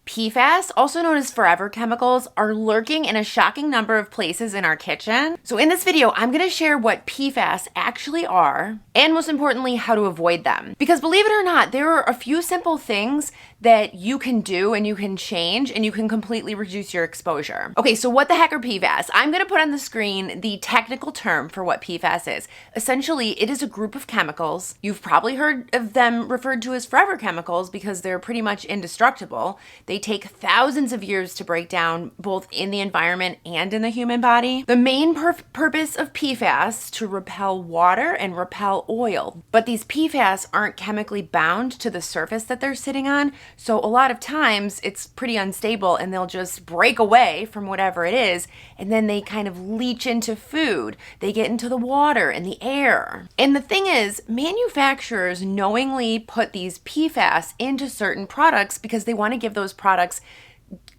PFAS, also known as forever chemicals, are lurking in a shocking number of places in our kitchen. So in this video, I'm going to share what PFAS actually are, and most importantly, how to avoid them. Because believe it or not, there are a few simple things that you can do and you can change and you can completely reduce your exposure. Okay, so what the heck are PFAS? I'm going to put on the screen the technical term for what PFAS is. Essentially, it is a group of chemicals. You've probably heard of them referred to as forever chemicals because they're pretty much indestructible. They take thousands of years to break down, both in the environment and in the human body. The main purpose of PFAS to repel water and repel oil. But these PFAS aren't chemically bound to the surface that they're sitting on, so a lot of times it's pretty unstable and they'll just break away from whatever it is, and then they kind of leach into food. They get into the water and the air. And the thing is, manufacturers knowingly put these PFAS into certain products because they want to give those products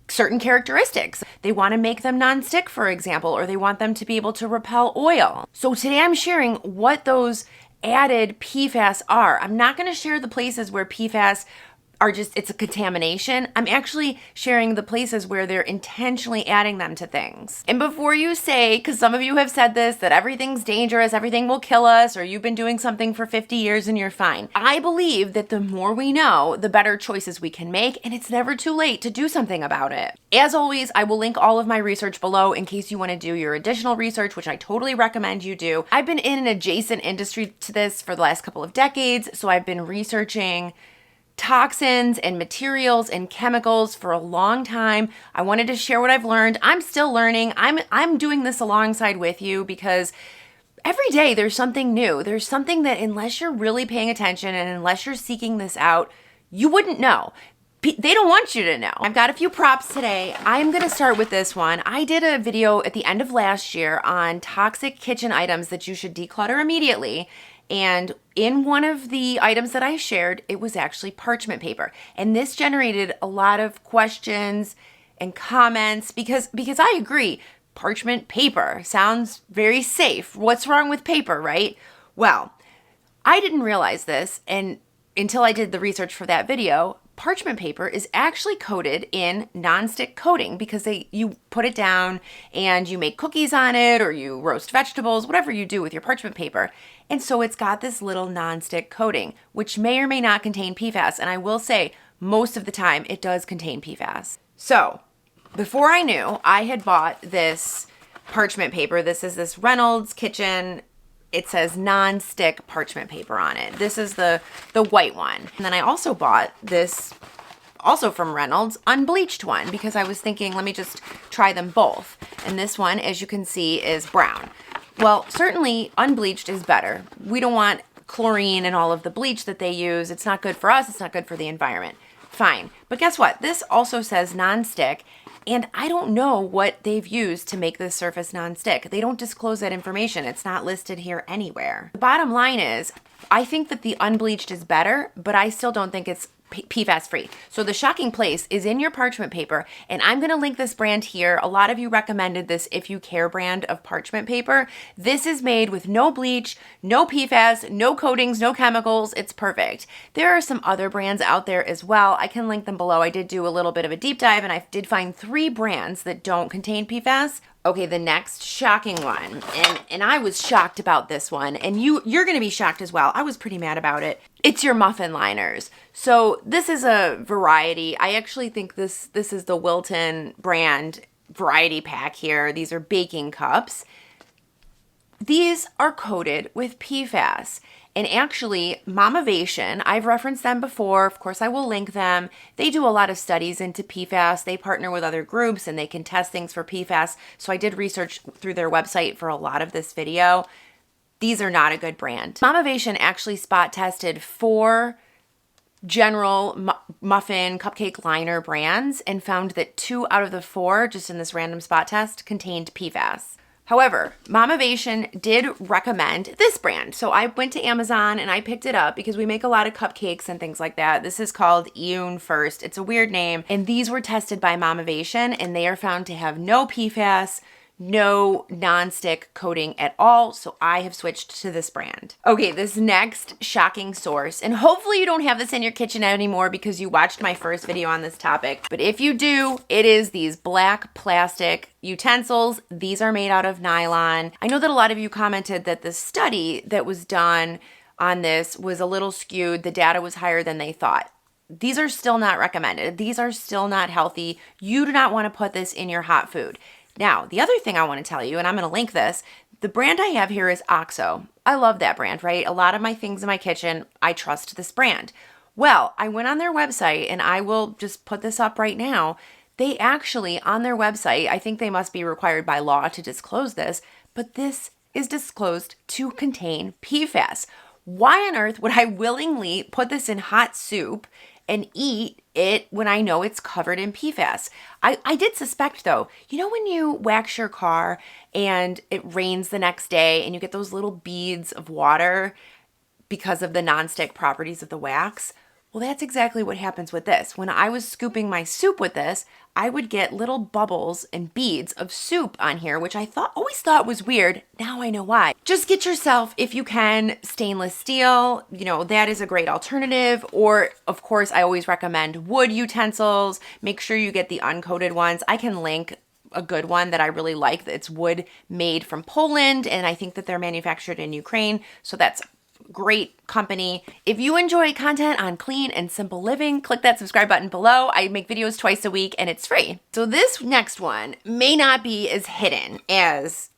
certain characteristics. They want to make them non-stick, for example, or they want them to be able to repel oil. So today I'm sharing what those added PFAS are. I'm not going to share the places where PFAS are just, it's a contamination. I'm actually sharing the places where they're intentionally adding them to things. And before you say, because some of you have said this, that everything's dangerous, everything will kill us, or you've been doing something for 50 years and you're fine. I believe that the more we know, the better choices we can make, and it's never too late to do something about it. As always, I will link all of my research below in case you want to do your additional research, which I totally recommend you do. I've been in an adjacent industry to this for the last couple of decades, so I've been researching toxins and materials and chemicals for a long time. I wanted to share what I've learned. I'm still learning. I'm doing this alongside with you because every day there's something new. There's something that unless you're really paying attention and unless you're seeking this out, you wouldn't know. They don't want you to know. I've got a few props today. I'm going to start with this one. I did a video at the end of last year on toxic kitchen items that you should declutter immediately. And in one of the items that I shared, it was actually parchment paper. And this generated a lot of questions and comments because I agree, parchment paper sounds very safe. What's wrong with paper, right? Well, I didn't realize this until I did the research for that video. Parchment paper is actually coated in nonstick coating because you put it down and you make cookies on it or you roast vegetables, whatever you do with your parchment paper. And so it's got this little nonstick coating, which may or may not contain PFAS. And I will say most of the time it does contain PFAS. So before I knew, I had bought this parchment paper. This is this Reynolds Kitchen. It says non-stick parchment paper on it. This is the white one. And then I also bought this, also from Reynolds, unbleached one because I was thinking, let me just try them both. And this one, as you can see, is brown. Well, certainly unbleached is better. We don't want chlorine and all of the bleach that they use. It's not good for us. It's not good for the environment. Fine. But guess what? This also says non-stick. And I don't know what they've used to make this surface nonstick. They don't disclose that information. It's not listed here anywhere. The bottom line is, I think that the unbleached is better, but I still don't think it's PFAS free. So the shocking place is in your parchment paper, and I'm going to link this brand here. A lot of you recommended this If You Care brand of parchment paper. This is made with no bleach, no PFAS, no coatings, no chemicals. It's perfect. There are some other brands out there as well. I can link them below. I did do a little bit of a deep dive, and I did find 3 brands that don't contain PFAS. Okay, the next shocking one, and I was shocked about this one, and you're going to be shocked as well. I was pretty mad about it. It's your muffin liners. So this is a variety. I actually think this is the Wilton brand variety pack here. These are baking cups. These are coated with PFAS. And actually, Mamavation, I've referenced them before. Of course, I will link them. They do a lot of studies into PFAS. They partner with other groups and they can test things for PFAS. So I did research through their website for a lot of this video. These are not a good brand. Mamavation actually spot tested 4 general muffin cupcake liner brands and found that 2 out of the 4, just in this random spot test, contained PFAS. However, Mamavation did recommend this brand. So I went to Amazon and I picked it up because we make a lot of cupcakes and things like that. This is called Iune First. It's a weird name. And these were tested by Mamavation and they are found to have no PFAS, no nonstick coating at all, so I have switched to this brand. Okay, this next shocking source, and hopefully you don't have this in your kitchen anymore because you watched my first video on this topic, but if you do, it is these black plastic utensils. These are made out of nylon. I know that a lot of you commented that the study that was done on this was a little skewed. The data was higher than they thought. These are still not recommended. These are still not healthy. You do not want to put this in your hot food. Now, the other thing I want to tell you, and I'm going to link this, the brand I have here is OXO. I love that brand, right? A lot of my things in my kitchen, I trust this brand. Well, I went on their website, and I will just put this up right now. They actually, on their website, I think they must be required by law to disclose this, but this is disclosed to contain PFAS. Why on earth would I willingly put this in hot soup and eat it when I know it's covered in PFAS? I did suspect though, you know when you wax your car and it rains the next day and you get those little beads of water because of the nonstick properties of the wax? Well, that's exactly what happens with this. When I was scooping my soup with this, I would get little bubbles and beads of soup on here, which I always thought was weird. Now I know why. Just get yourself, if you can, stainless steel. You know, that is a great alternative. Or, of course, I always recommend wood utensils. Make sure you get the uncoated ones. I can link a good one that I really like. It's wood made from Poland, and I think that they're manufactured in Ukraine. So that's great company. If you enjoy content on clean and simple living, click that subscribe button below. I make videos twice a week and it's free. So this next one may not be as hidden as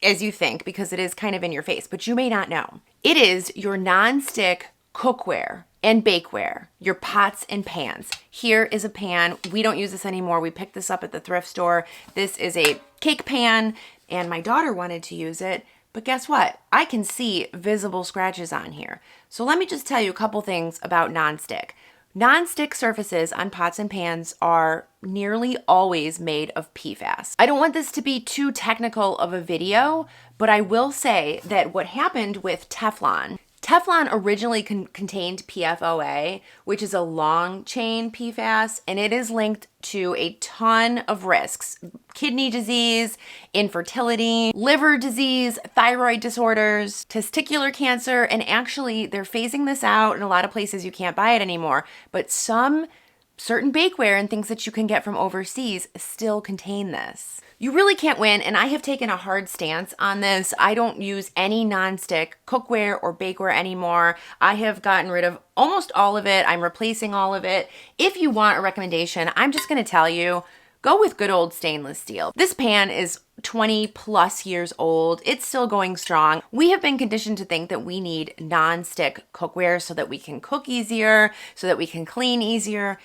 you think because it is kind of in your face, but you may not know. It is your non-stick cookware and bakeware, your pots and pans. Here is a pan. We don't use this anymore. We picked this up at the thrift store. This is a cake pan and my daughter wanted to use it. But guess what? I can see visible scratches on here. So let me just tell you a couple things about nonstick. Nonstick surfaces on pots and pans are nearly always made of PFAS. I don't want this to be too technical of a video, but I will say that what happened with Teflon originally contained PFOA, which is a long chain PFAS, and it is linked to a ton of risks: kidney disease, infertility, liver disease, thyroid disorders, testicular cancer, and actually they're phasing this out. In a lot of places you can't buy it anymore, but some certain bakeware and things that you can get from overseas still contain this. You really can't win, and I have taken a hard stance on this. I don't use any nonstick cookware or bakeware anymore. I have gotten rid of almost all of it. I'm replacing all of it. If you want a recommendation, I'm just going to tell you, go with good old stainless steel. This pan is 20 plus years old. It's still going strong. We have been conditioned to think that we need nonstick cookware so that we can cook easier, so that we can clean easier.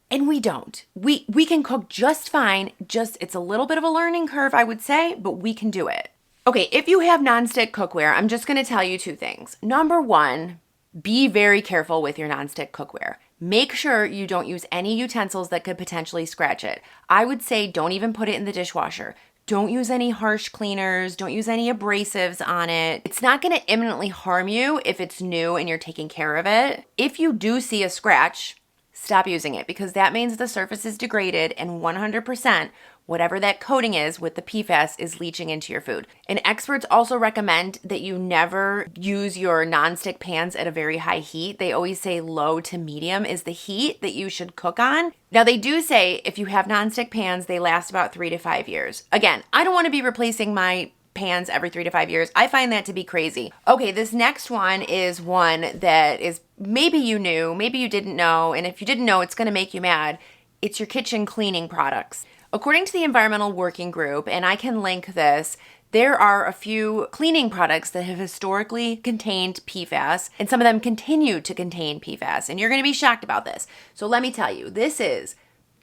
And we don't. We can cook just fine. It's a little bit of a learning curve, I would say, but we can do it. Okay, if you have nonstick cookware, I'm just going to tell you two things. Number one, be very careful with your nonstick cookware. Make sure you don't use any utensils that could potentially scratch it. I would say don't even put it in the dishwasher. Don't use any harsh cleaners. Don't use any abrasives on it. It's not going to imminently harm you if it's new and you're taking care of it. If you do see a scratch, stop using it because that means the surface is degraded and 100% whatever that coating is with the PFAS is leaching into your food. And experts also recommend that you never use your nonstick pans at a very high heat. They always say low to medium is the heat that you should cook on. Now they do say if you have nonstick pans, they last about 3 to 5 years. Again, I don't want to be replacing my pans every 3 to 5 years. I find that to be crazy. Okay, this next one is one that is maybe you knew, maybe you didn't know, and if you didn't know, it's going to make you mad. It's your kitchen cleaning products. According to the Environmental Working Group, and I can link this, there are a few cleaning products that have historically contained PFAS, and some of them continue to contain PFAS, and you're going to be shocked about this. So let me tell you, this is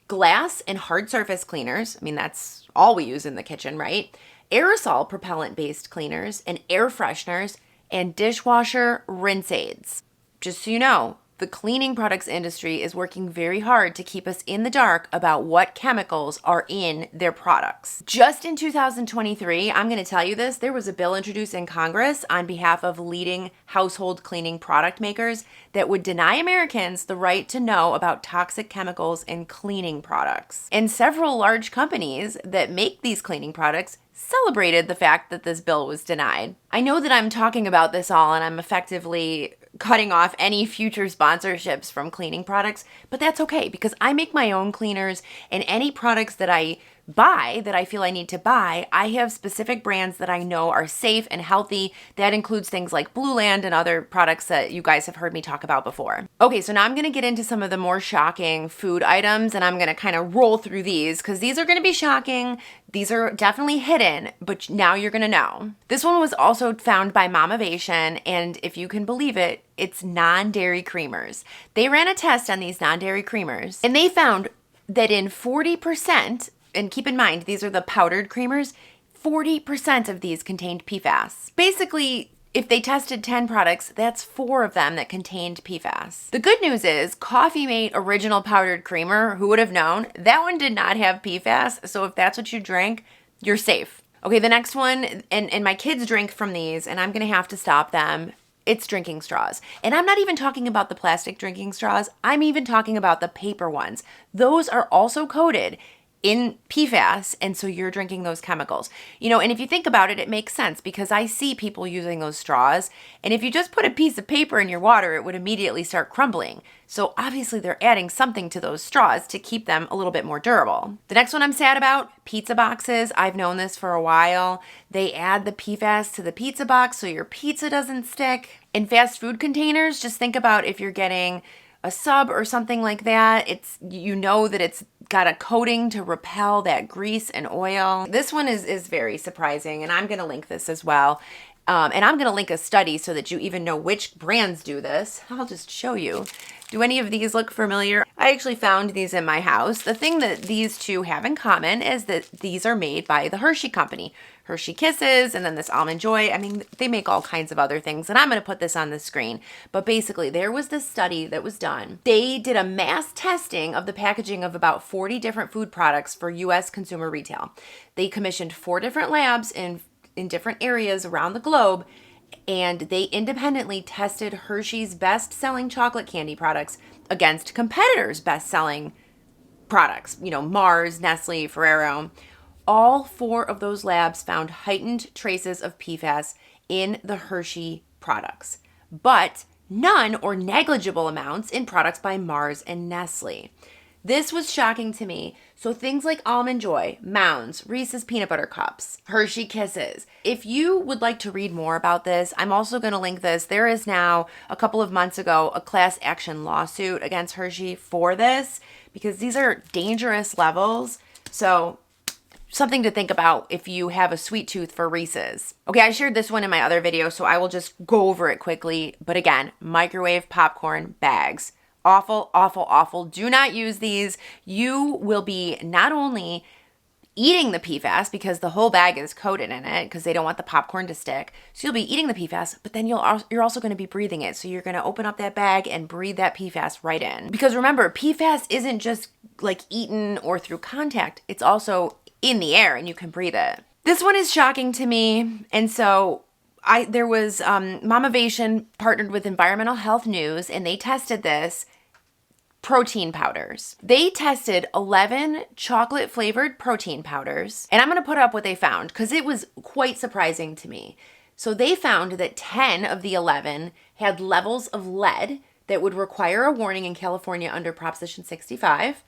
glass and hard surface cleaners. I mean, that's all we use in the kitchen, right? Aerosol propellant-based cleaners and air fresheners and dishwasher rinse aids. Just so you know, the cleaning products industry is working very hard to keep us in the dark about what chemicals are in their products. Just in 2023, I'm going to tell you this, there was a bill introduced in Congress on behalf of leading household cleaning product makers that would deny Americans the right to know about toxic chemicals in cleaning products. And several large companies that make these cleaning products celebrated the fact that this bill was denied. I know that I'm talking about this all and I'm effectively cutting off any future sponsorships from cleaning products, but that's okay because I make my own cleaners, and any products that I buy that I feel I need to buy, I have specific brands that I know are safe and healthy. That includes things like Blue Land and other products that you guys have heard me talk about before. Okay, so now I'm going to get into some of the more shocking food items, and I'm going to kind of roll through these because these are going to be shocking. These are definitely hidden, but now you're going to know. This one was also found by Momavation, and if you can believe it, it's non-dairy creamers. They ran a test on these non-dairy creamers, and they found that in 40%, and keep in mind, these are the powdered creamers, 40% of these contained PFAS. Basically, if they tested 10 products, that's 4 of them that contained PFAS. The good news is Coffee Mate Original Powdered Creamer, who would have known, that one did not have PFAS, so if that's what you drank, you're safe. Okay, the next one, and my kids drink from these, and I'm gonna have to stop them. It's drinking straws. And I'm not even talking about the plastic drinking straws, I'm even talking about the paper ones. Those are also coated in PFAS, and so you're drinking those chemicals. You know, and if you think about it, it makes sense because I see people using those straws, and if you just put a piece of paper in your water, it would immediately start crumbling. So obviously they're adding something to those straws to keep them a little bit more durable. The next one I'm sad about, pizza boxes. I've known this for a while. They add the PFAS to the pizza box so your pizza doesn't stick. In fast food containers, just think about if you're getting a sub or something like that, you know that it's got a coating to repel that grease and oil. This one is very surprising, and I'm going to link this as well. And I'm going to link a study so that you even know which brands do this. I'll just show you. Do any of these look familiar? I actually found these in my house. The thing that these two have in common is that these are made by the Hershey company. Hershey Kisses, and then this Almond Joy. I mean, they make all kinds of other things, and I'm going to put this on the screen. But basically, there was this study that was done. They did a mass testing of the packaging of about 40 different food products for U.S. consumer retail. They commissioned 4 different labs in different areas around the globe, and they independently tested Hershey's best-selling chocolate candy products against competitors' best-selling products. You know, Mars, Nestle, Ferrero. All 4 of those labs found heightened traces of PFAS in the Hershey products, but none or negligible amounts in products by Mars and Nestle. This was shocking to me. So things like Almond Joy, Mounds, Reese's Peanut Butter Cups, Hershey Kisses. If you would like to read more about this, I'm also going to link this. There is now, a couple of months ago, a class action lawsuit against Hershey for this because these are dangerous levels. So something to think about if you have a sweet tooth for Reese's. Okay, I shared this one in my other video, so I will just go over it quickly. But again, microwave popcorn bags. Awful, awful, awful. Do not use these. You will be not only eating the PFAS because the whole bag is coated in it because they don't want the popcorn to stick. So you'll be eating the PFAS, but then you're also going to be breathing it. So you're going to open up that bag and breathe that PFAS right in. Because remember, PFAS isn't just like eaten or through contact. It's also in the air and you can breathe it. This one is shocking to me. And so there was Momavation partnered with Environmental Health News, and they tested this protein powders. They tested 11 chocolate flavored protein powders, and I'm going to put up what they found because it was quite surprising to me. So they found that 10 of the 11 had levels of lead that would require a warning in California under Proposition 65.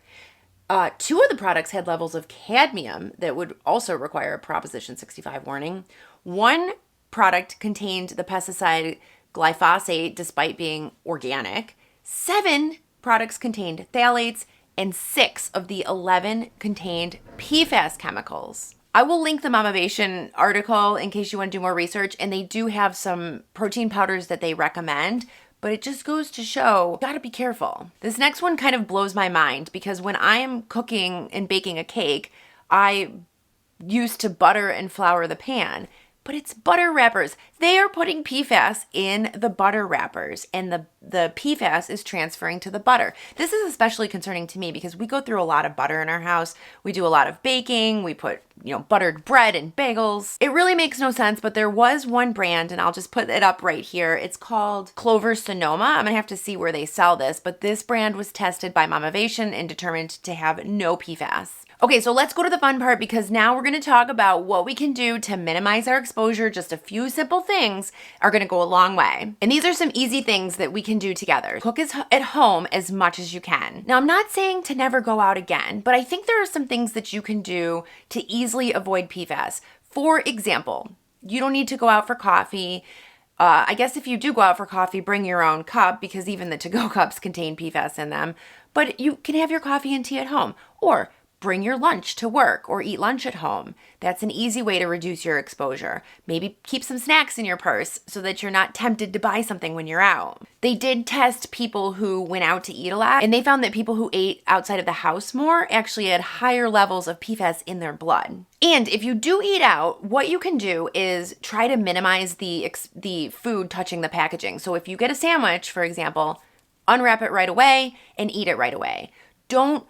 2 of the products had levels of cadmium that would also require a Proposition 65 warning. 1 product contained the pesticide glyphosate despite being organic. 7 products contained phthalates, and 6 of the 11 contained PFAS chemicals. I will link the Momavation article in case you want to do more research, and they do have some protein powders that they recommend, but it just goes to show, you gotta be careful. This next one kind of blows my mind because when I am cooking and baking a cake, I used to butter and flour the pan. but it's butter wrappers. They are putting PFAS in the butter wrappers, and the PFAS is transferring to the butter. This is especially concerning to me because we go through a lot of butter in our house. We do a lot of baking. We put, buttered bread in bagels. It really makes no sense, but there was one brand, and I'll just put it up right here. It's called Clover Sonoma. I'm gonna have to see where they sell this, but this brand was tested by Momavation and determined to have no PFAS. Okay, so let's go to the fun part because now we're gonna talk about what we can do to minimize our exposure. Just a few simple things are gonna go a long way. And these are some easy things that we can do together. Cook at home as much as you can. Now, I'm not saying to never go out again, but I think there are some things that you can do to easily avoid PFAS. For example, you don't need to go out for coffee. I guess if you do go out for coffee, bring your own cup because even the to-go cups contain PFAS in them. But you can have your coffee and tea at home, or bring your lunch to work or eat lunch at home. That's an easy way to reduce your exposure. Maybe keep some snacks in your purse so that you're not tempted to buy something when you're out. They did test people who went out to eat a lot, and they found that people who ate outside of the house more actually had higher levels of PFAS in their blood. And if you do eat out, what you can do is try to minimize the food touching the packaging. So if you get a sandwich, for example, unwrap it right away and eat it right away. Don't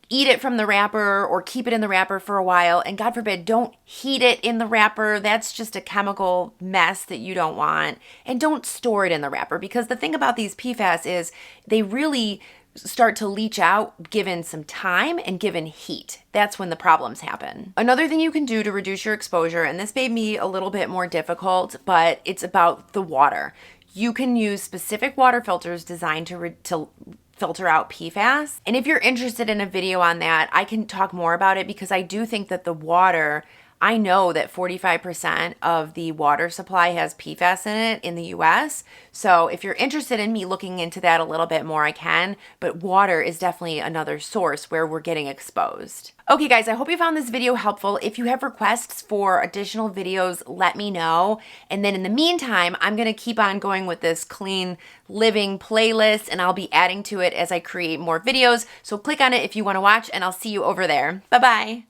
eat it from the wrapper or keep it in the wrapper for a while. And God forbid, don't heat it in the wrapper. That's just a chemical mess that you don't want. And don't store it in the wrapper because the thing about these PFAS is they really start to leach out given some time and given heat. That's when the problems happen. Another thing you can do to reduce your exposure, and this may be a little bit more difficult, but it's about the water. You can use specific water filters designed to filter out PFAS. And if you're interested in a video on that, I can talk more about it because I do think that the water, I know that 45% of the water supply has PFAS in it in the US. So if you're interested in me looking into that a little bit more, I can, but water is definitely another source where we're getting exposed. Okay guys, I hope you found this video helpful. If you have requests for additional videos, let me know. And then in the meantime, I'm gonna keep on going with this clean living playlist and I'll be adding to it as I create more videos. So click on it if you wanna watch and I'll see you over there. Bye-bye.